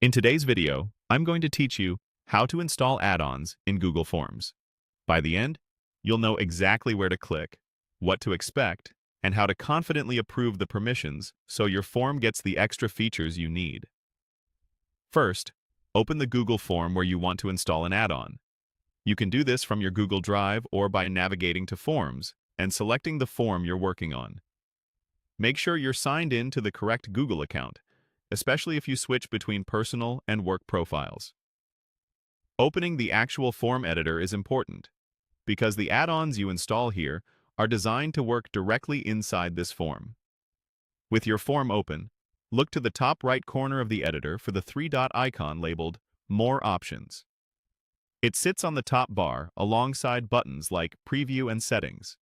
In today's video, I'm going to teach you how to install add-ons in Google Forms. By the end, you'll know exactly where to click, what to expect, and how to confidently approve the permissions so your form gets the extra features you need. First, open the Google form where you want to install an add-on. You can do this from your Google Drive or by navigating to Forms and selecting the form you're working on. Make sure you're signed in to the correct Google account, especially if you switch between personal and work profiles. Opening the actual form editor is important, because the add-ons you install here are designed to work directly inside this form. With your form open, look to the top right corner of the editor for the three-dot icon labeled More Options. It sits on the top bar alongside buttons like Preview and Settings.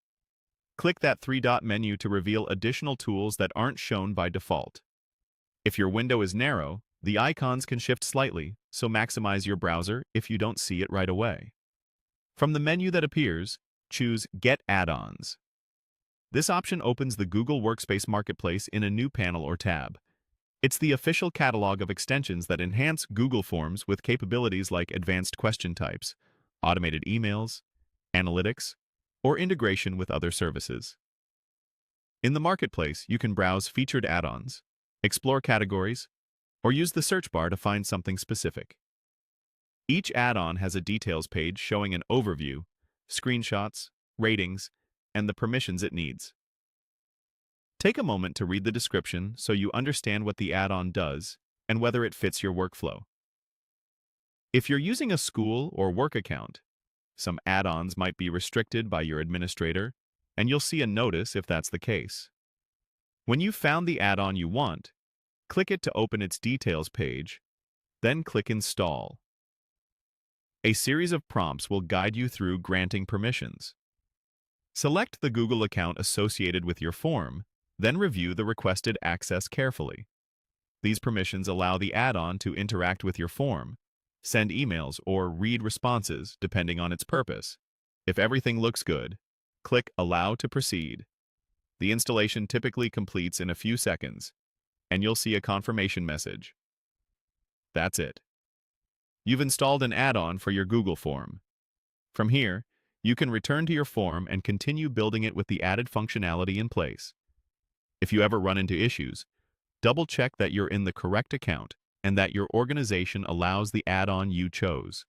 Click that three-dot menu to reveal additional tools that aren't shown by default. If your window is narrow, the icons can shift slightly, so maximize your browser if you don't see it right away. From the menu that appears, choose Get Add-ons. This option opens the Google Workspace Marketplace in a new panel or tab. It's the official catalog of extensions that enhance Google Forms with capabilities like advanced question types, automated emails, analytics, or integration with other services. In the Marketplace, you can browse featured add-ons, explore categories, or use the search bar to find something specific. Each add-on has a details page showing an overview, screenshots, ratings, and the permissions it needs. Take a moment to read the description so you understand what the add-on does and whether it fits your workflow. If you're using a school or work account, some add-ons might be restricted by your administrator, and you'll see a notice if that's the case. When you've found the add-on you want, click it to open its details page, then click Install. A series of prompts will guide you through granting permissions. Select the Google account associated with your form, then review the requested access carefully. These permissions allow the add-on to interact with your form, send emails, or read responses depending on its purpose. If everything looks good, click Allow to proceed. The installation typically completes in a few seconds, and you'll see a confirmation message. That's it. You've installed an add-on for your Google form. From here, you can return to your form and continue building it with the added functionality in place. If you ever run into issues, double-check that you're in the correct account and that your organization allows the add-on you chose.